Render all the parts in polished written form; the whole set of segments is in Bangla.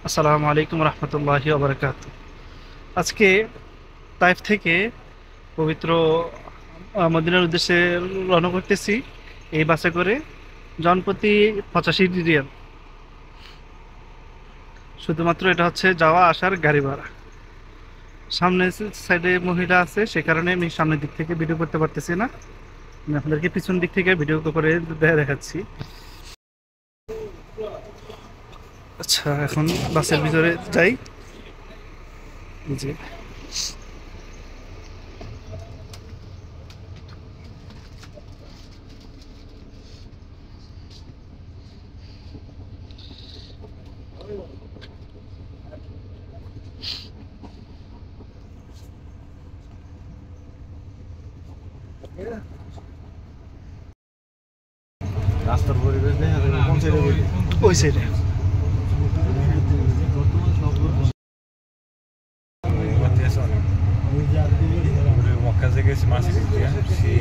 আসসালামু আলাইকুম রহমতুল্লাহি ওয়া বারাকাতুহু। আজকে তাইফ থেকে পবিত্র মদিনার উদ্দেশ্যে রওনা করতেছি এই বাসে করে। জনপ্রতি 85 রিয়াল। শুধুমাত্র এটা হচ্ছে যাওয়া আসার গাড়ি ভাড়া। সামনে সাইডে মহিলা আছে, সে কারণে আমি সামনের দিক থেকে ভিডিও করতে পারতেছি না। আমি আপনাদেরকে পিছন দিক থেকে ভিডিও করে দেখাচ্ছি। আচ্ছা, এখন বাসের ভিতরে যাই। জি, রাস্তার পরিবেশ নেই আর কোন সাইডে গেলি ওই সাইডে। মক্কা থেকে মাসি দিয়ে সে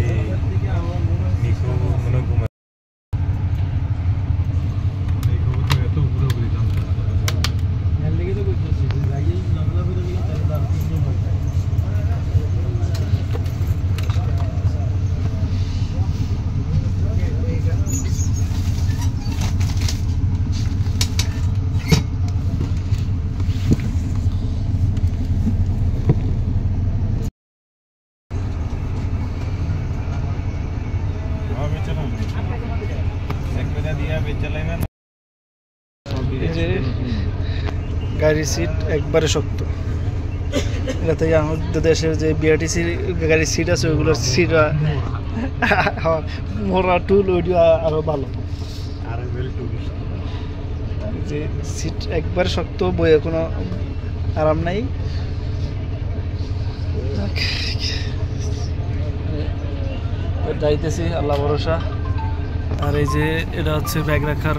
নিকো মনে ঘুমে এত ঘুরে জানতে এই যে গাড়ির সিট একবারে শক্ত। এটাতে আমাদের দেশের যে বিআরটিসি গাড়ির সিট আছে ওইগুলোর সিট মোরা টুল ওইটা আরো ভালো। যে সিট একবারে শক্ত, বইয়ে কোনো আরাম নাই। যাইতেছি, আল্লাহ ভরসা। আর এই যে এটা হচ্ছে ব্যাগ রাখার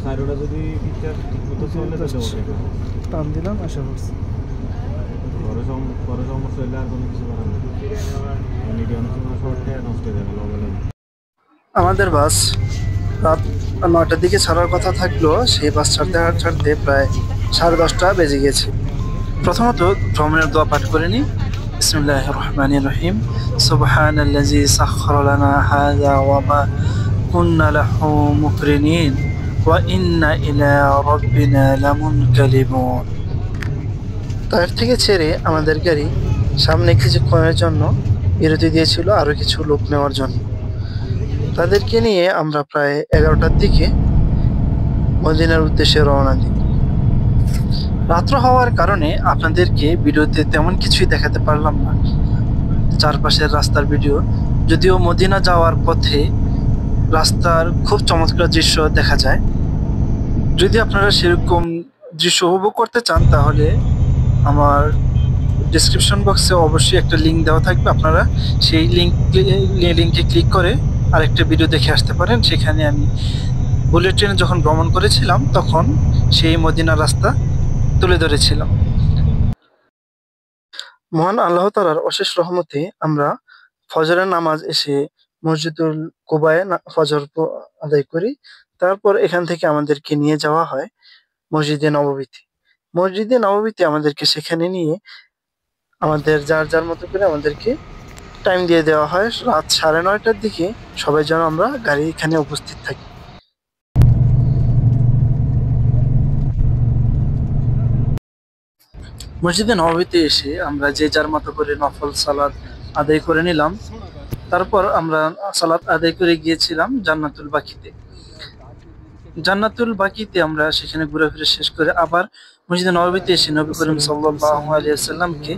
সাইডটা যদি পিকচার ঠিক মতো চলে তো টান দিলাম, আশা করছি। পরে সমস্যা হলে আর কোনো কিছু করার নেই। মিডিয়াম সময় শর্টে নষ্ট হয়ে যাবে লবলে। আমাদের বাস রাত 9টার দিকে ছাড়ার কথা থাকলো, সেই বাস ছাড়তে ছাড়তে প্রায় 10:30 বেজে গেছে। প্রথমত ভ্রমণের দোয়া পাঠ করে নিই। বিসমিল্লাহির রহমানির রহিম। সুবহানাল্লাযী সাখখারা লানা হাযা ওয়া মা কুন্না লাহু মুকরিনিন ওয়া ইন্না ইলা রাব্বিনা লামুনকালিবুন। তার থেকে ছেড়ে আমাদের গাড়ি সামনে কিছুক্ষণের জন্য বিরতি দিয়েছিল আরো কিছু লোক নেওয়ার জন্য। তাদেরকে নিয়ে আমরা প্রায় 11টার দিকে মদিনার উদ্দেশ্যে রওনা দিই। রাত্র হওয়ার কারণে আপনাদেরকে ভিডিওতে তেমন কিছুই দেখাতে পারলাম না, চারপাশের রাস্তার ভিডিও। যদিও মদিনা যাওয়ার পথে রাস্তার খুব চমৎকার দৃশ্য দেখা যায়। যদি আপনারা সেরকম দৃশ্য উপভোগ করতে চান তাহলে আমার ডিসক্রিপশন বক্সে অবশ্যই একটা লিঙ্ক দেওয়া থাকবে। আপনারা সেই লিঙ্কে ক্লিক করে আরেকটা ভিডিও দেখে আসতে পারেন। সেখানে আমি বুলেট ট্রেনে যখন ভ্রমণ করেছিলাম তখন সেই মদিনার রাস্তা তুলে ধরেছিলাম। মহান আল্লাহ তাআলার অশেষ রহমতে আমরা ফজরের নামাজ এসে মসজিদুল কুবায় ফজর আদায় করি। তারপর এখান থেকে আমাদেরকে নিয়ে যাওয়া হয় মসজিদে নববীতে। মসজিদে নববীতে আমাদেরকে সেখানে নিয়ে আমাদের যার যার মতো করে আমাদেরকে টাইম দিয়ে দেওয়া হয়। রাত 9:30টার দিকে সবাই যেন আমরা গাড়ি এখানে উপস্থিত থাকি। মসজিদে নববীতে এসে আমরা যে যার মতো করে নফল সালাত আদায় করে নিলাম। তারপর আমরা সালাত আদায় করে গিয়েছিলাম জান্নাতুল বাকিতে। জান্নাতুল বাকিতে আমরা সেখানে ঘোরাফেরা শেষ করে আবার মসজিদে নববীতে এসে নবী করিম সাল্লাল্লাহু আলাইহি ওয়াসাল্লামকে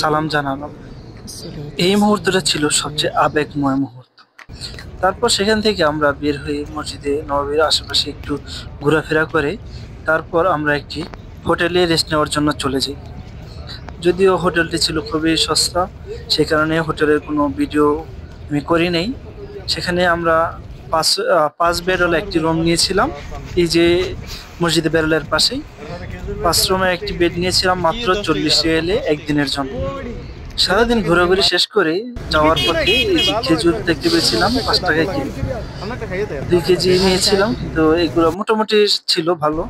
সালাম জানালাম। এই মুহূর্তটা ছিল সবচেয়ে আবেগময় মুহূর্ত। তারপর সেখান থেকে আমরা বের হয়ে মসজিদে নববীর আশেপাশে একটু ঘোরাফেরা করে তারপর আমরা একটি হোটেলে রেস্ট নেওয়ার জন্য চলে যাই। যদিও হোটেলটি ছিল খুবই সস্তা, সে কারণে হোটেলের কোনো ভিডিও আমি করি নাই। সেখানে আমরা 5 বেডওয়ালা একটি রুম নিয়েছিলাম, এই যে মসজিদে বেরলের পাশেই 5 রুমের একটি বেড নিয়েছিলাম মাত্র 40 রিয়ালে একদিনের জন্য। সারাদিন ঘোরাঘুরি শেষ করে যাওয়ার পথে এই যে খেজুর দেখতে পেয়েছিলাম 5 টাকায় কেজি, 2 কেজি নিয়েছিলাম। তো এগুলো মোটামুটি ছিল ভালো।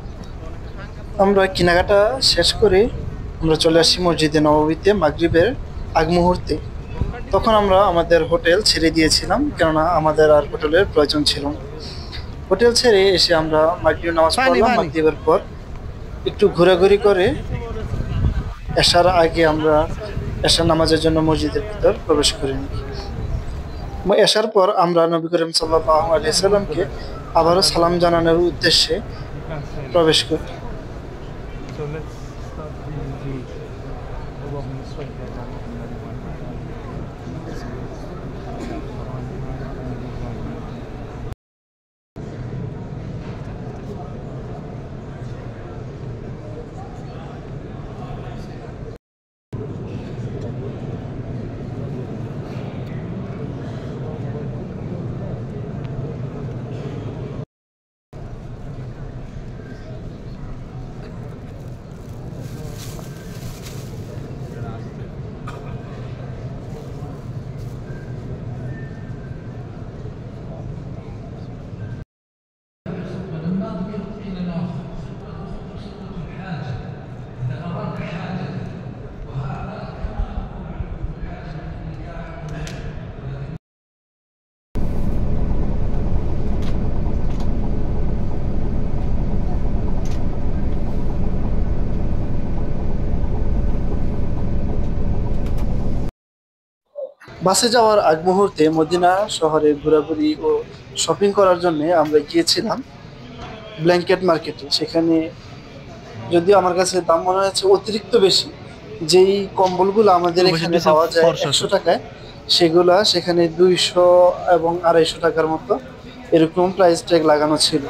আমরা কেনাকাটা শেষ করে আমরা চলে আসি মসজিদে নববীতে মাগরিবের আগ মুহূর্তে। তখন আমরা আমাদের হোটেল ছেড়ে দিয়েছিলাম, কেননা আমাদের আর হোটেলের প্রয়োজন ছিল না। হোটেল ছেড়ে এসে আমরা মাগরিব নামাজ পড়লাম। মাগরিবের পর একটু ঘোরাঘুরি করে এশার আগে আমরা এশার নামাজের জন্য মসজিদের ভিতর প্রবেশ করি। এশার পর আমরা নবী করিম সাল্লাল্লাহু আলাইহি সাল্লামকে আবারও সালাম জানানোর উদ্দেশ্যে প্রবেশ করি। So let's start the اللهم صل على বাসে যাওয়ার আগ মুহূর্তে মদিনা শহরে ঘোরাঘুরি ও শপিং করার জন্য আমরা গিয়েছিলাম ব্ল্যাঙ্কেট মার্কেটে। সেখানে যদিও আমার কাছে দাম মনে হচ্ছে অতিরিক্ত বেশি, যেই কম্বলগুলো আমাদের এখানে পাওয়া যায় 100 টাকায়, সেগুলা সেখানে 200 এবং 250 টাকার মতো এরকম প্রাইস ট্যাগ লাগানো ছিল।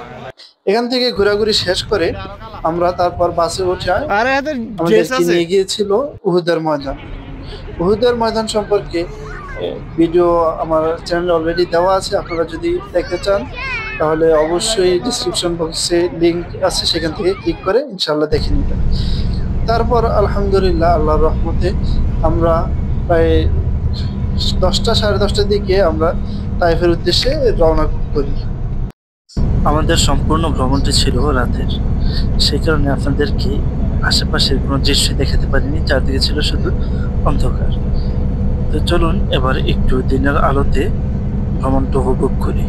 এখান থেকে ঘোরাঘুরি শেষ করে আমরা তারপর বাসে উঠে আমাদেরকে নিয়ে গিয়েছিল উহুদের ময়দান। উহুদের ময়দান সম্পর্কে ভিডিও আমার চ্যানেলে অলরেডি দেওয়া আছে। আপনারা যদি দেখতে চান তাহলে অবশ্যই ডিসক্রিপশন বক্সে লিংক আছে, সেখান থেকে ক্লিক করে ইনশাআল্লাহ দেখে নেবেন। তারপর আলহামদুলিল্লাহ আল্লাহর রহমতে আমরা প্রায় 10টা সাড়ে 10টার দিকে আমরা তাইফের উদ্দেশ্যে রওনা করি। আমাদের সম্পূর্ণ ভ্রমণটি ছিল রাতের, সেই কারণে আপনাদেরকে আশেপাশের কোনো দৃশ্য দেখাতে পারিনি, চারদিকে ছিল শুধু অন্ধকার। তো চলুন এবার একটু দিনের আলোতে ভ্রমণটা উপভোগ করি।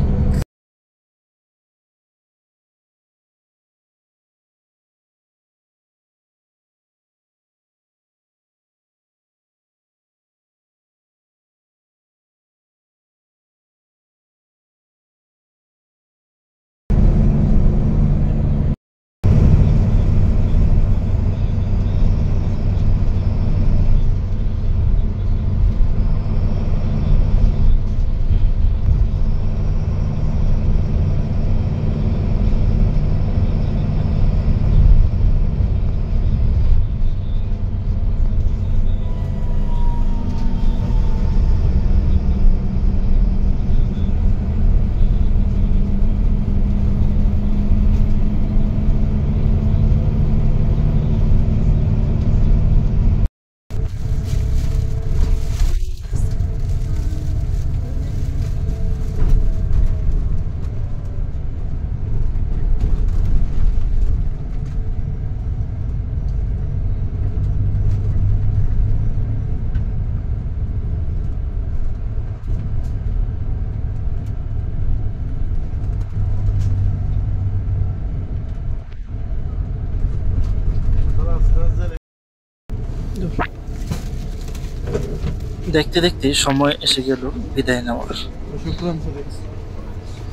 দেখতে দেখতে সময় এসে গেল বিদায় নেওয়ার।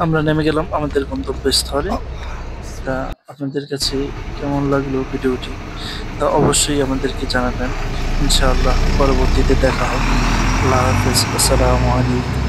আমরা নেমে গেলাম আমাদের গন্তব্যস্থলে। তা আপনাদের কাছে কেমন লাগলো ভিডিওটি তা অবশ্যই আমাদেরকে জানাবেন। ইনশাআল্লাহ পরবর্তীতে দেখা হবে। আল্লাহ হাফেজ, আসসালামু আলাইকুম।